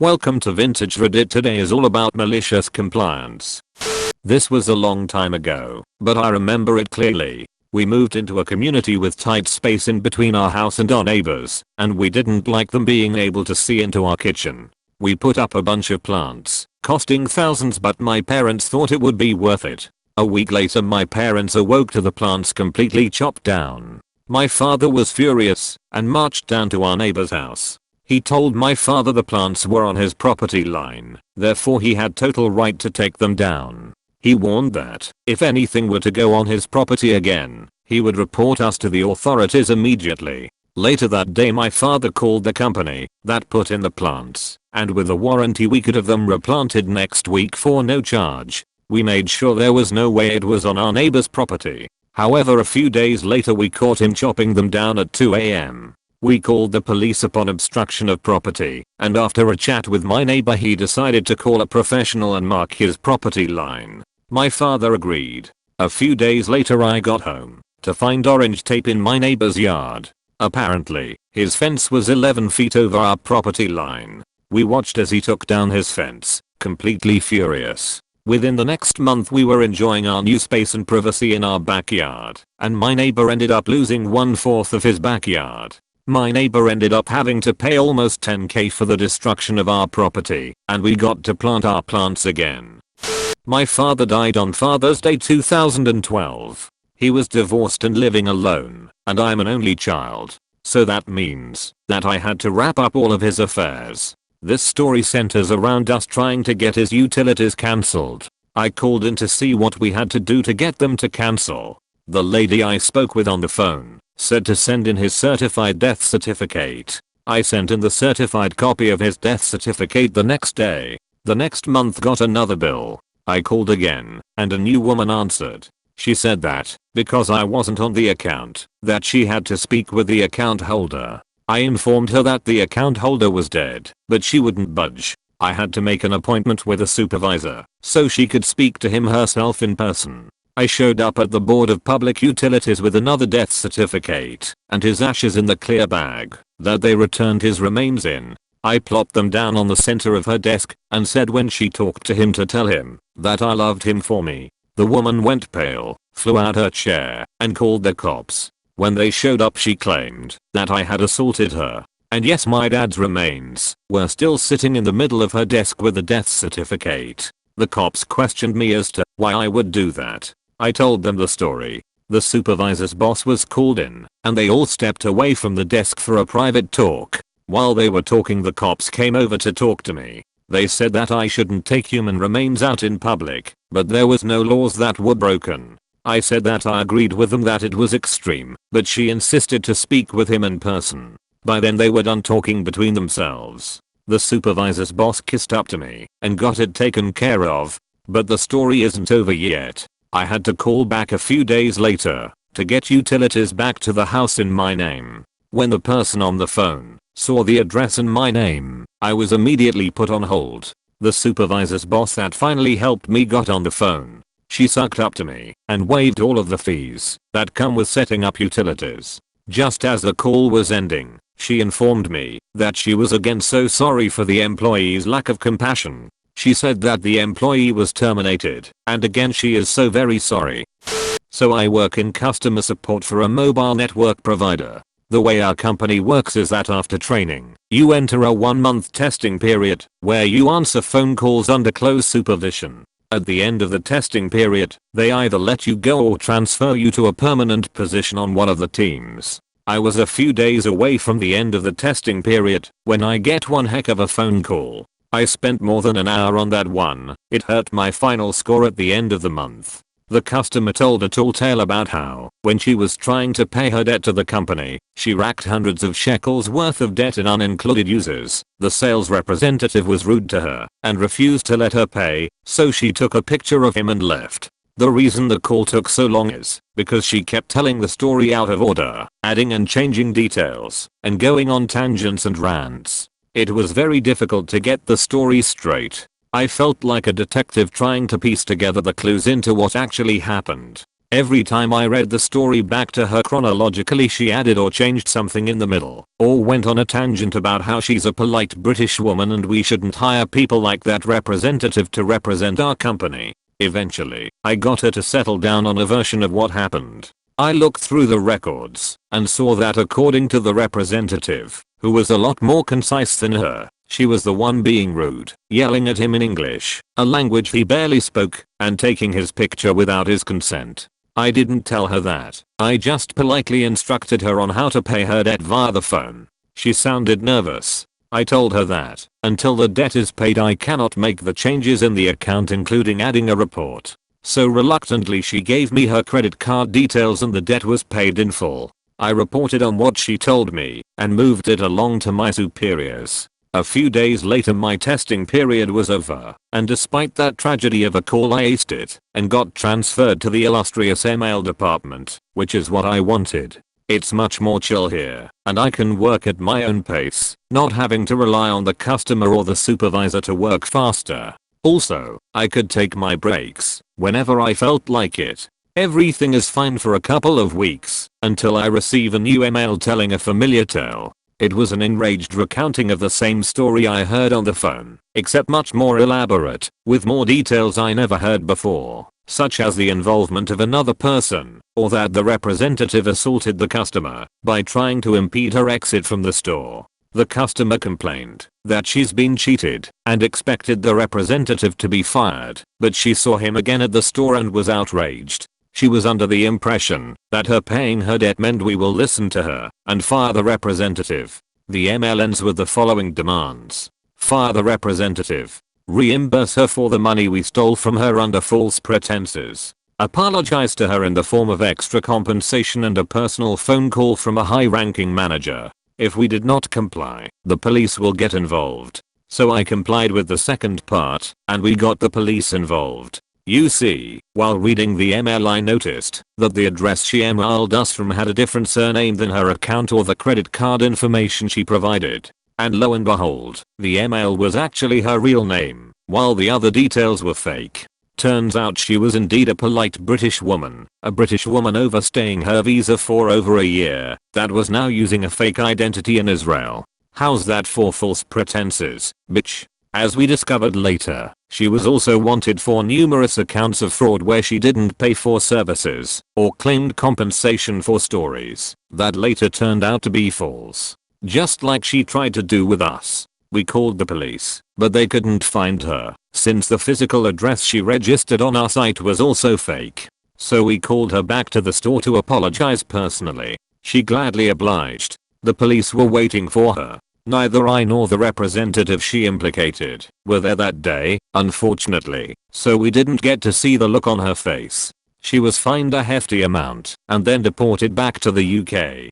Welcome to Vintage Reddit. Today is all about malicious compliance. This was a long time ago, but I remember it clearly. We moved into a community with tight space in between our house and our neighbors, and we didn't like them being able to see into our kitchen. We put up a bunch of plants, costing thousands, but my parents thought it would be worth it. A week later my parents awoke to the plants completely chopped down. My father was furious and marched down to our neighbor's house. He told my father the plants were on his property line, therefore he had total right to take them down. He warned that if anything were to go on his property again, he would report us to the authorities immediately. Later that day my father called the company that put in the plants, and with a warranty we could have them replanted next week for no charge. We made sure there was no way it was on our neighbor's property. However, a few days later we caught him chopping them down at 2 a.m. We called the police upon obstruction of property, and after a chat with my neighbor he decided to call a professional and mark his property line. My father agreed. A few days later I got home to find orange tape in my neighbor's yard. Apparently, his fence was 11 feet over our property line. We watched as he took down his fence, completely furious. Within the next month we were enjoying our new space and privacy in our backyard, and my neighbor ended up losing 1/4 of his backyard. My neighbor ended up having to pay almost 10k for the destruction of our property, and we got to plant our plants again. My father died on Father's Day 2012. He was divorced and living alone, and I'm an only child. So that means that I had to wrap up all of his affairs. This story centers around us trying to get his utilities cancelled. I called in to see what we had to do to get them to cancel. The lady I spoke with on the phone said to send in his certified death certificate. I sent in the certified copy of his death certificate the next day. The next month got another bill. I called again, and a new woman answered. She said that, because I wasn't on the account, that she had to speak with the account holder. I informed her that the account holder was dead, but she wouldn't budge. I had to make an appointment with a supervisor, so she could speak to him herself in person. I showed up at the Board of Public Utilities with another death certificate, and his ashes in the clear bag that they returned his remains in. I plopped them down on the center of her desk, and said when she talked to him to tell him that I loved him for me. The woman went pale, flew out her chair, and called the cops. When they showed up she claimed that I had assaulted her. And yes, my dad's remains were still sitting in the middle of her desk with the death certificate. The cops questioned me as to why I would do that. I told them the story. The supervisor's boss was called in, and they all stepped away from the desk for a private talk. While they were talking the cops came over to talk to me. They said that I shouldn't take human remains out in public, but there was no laws that were broken. I said that I agreed with them that it was extreme, but she insisted to speak with him in person. By then they were done talking between themselves. The supervisor's boss kissed up to me and got it taken care of. But the story isn't over yet. I had to call back a few days later to get utilities back to the house in my name. When the person on the phone saw the address in my name, I was immediately put on hold. The supervisor's boss that finally helped me got on the phone. She sucked up to me and waived all of the fees that come with setting up utilities. Just as the call was ending, she informed me that she was again so sorry for the employee's lack of compassion. She said that the employee was terminated, and again she is so very sorry. So I work in customer support for a mobile network provider. The way our company works is that after training, you enter a 1-month testing period where you answer phone calls under close supervision. At the end of the testing period, they either let you go or transfer you to a permanent position on one of the teams. I was a few days away from the end of the testing period when I get one heck of a phone call. I spent more than an hour on that one. It hurt my final score at the end of the month. The customer told a tall tale about how, when she was trying to pay her debt to the company, she racked hundreds of shekels worth of debt in unincluded users. The sales representative was rude to her and refused to let her pay, so she took a picture of him and left. The reason the call took so long is because she kept telling the story out of order, adding and changing details, and going on tangents and rants. It was very difficult to get the story straight. I felt like a detective trying to piece together the clues into what actually happened. Every time I read the story back to her chronologically, she added or changed something in the middle, or went on a tangent about how she's a polite British woman and we shouldn't hire people like that representative to represent our company. Eventually, I got her to settle down on a version of what happened. I looked through the records and saw that according to the representative, who was a lot more concise than her, she was the one being rude, yelling at him in English, a language he barely spoke, and taking his picture without his consent. I didn't tell her that. I just politely instructed her on how to pay her debt via the phone. She sounded nervous. I told her that, until the debt is paid, I cannot make the changes in the account, including adding a report. So reluctantly she gave me her credit card details and the debt was paid in full. I reported on what she told me and moved it along to my superiors. A few days later my testing period was over, and despite that tragedy of a call, I aced it and got transferred to the illustrious ML department, which is what I wanted. It's much more chill here, and I can work at my own pace, not having to rely on the customer or the supervisor to work faster. Also, I could take my breaks whenever I felt like it. Everything is fine for a couple of weeks until I receive a new email telling a familiar tale. It was an enraged recounting of the same story I heard on the phone, except much more elaborate, with more details I never heard before, such as the involvement of another person, or that the representative assaulted the customer by trying to impede her exit from the store. The customer complained that she's been cheated and expected the representative to be fired, but she saw him again at the store and was outraged. She was under the impression that her paying her debt meant we will listen to her and fire the representative. The email ends with the following demands. Fire the representative. Reimburse her for the money we stole from her under false pretenses. Apologize to her in the form of extra compensation and a personal phone call from a high-ranking manager. If we did not comply, the police will get involved. So I complied with the second part, and we got the police involved. You see, while reading the email I noticed that the address she emailed us from had a different surname than her account or the credit card information she provided. And lo and behold, the email was actually her real name, while the other details were fake. Turns out she was indeed a polite British woman, a British woman overstaying her visa for over a year, that was now using a fake identity in Israel. How's that for false pretenses, bitch? As we discovered later, she was also wanted for numerous accounts of fraud where she didn't pay for services or claimed compensation for stories that later turned out to be false. Just like she tried to do with us. We called the police, but they couldn't find her, since the physical address she registered on our site was also fake. So we called her back to the store to apologize personally. She gladly obliged. The police were waiting for her. Neither I nor the representative she implicated were there that day, unfortunately, so we didn't get to see the look on her face. She was fined a hefty amount and then deported back to the UK.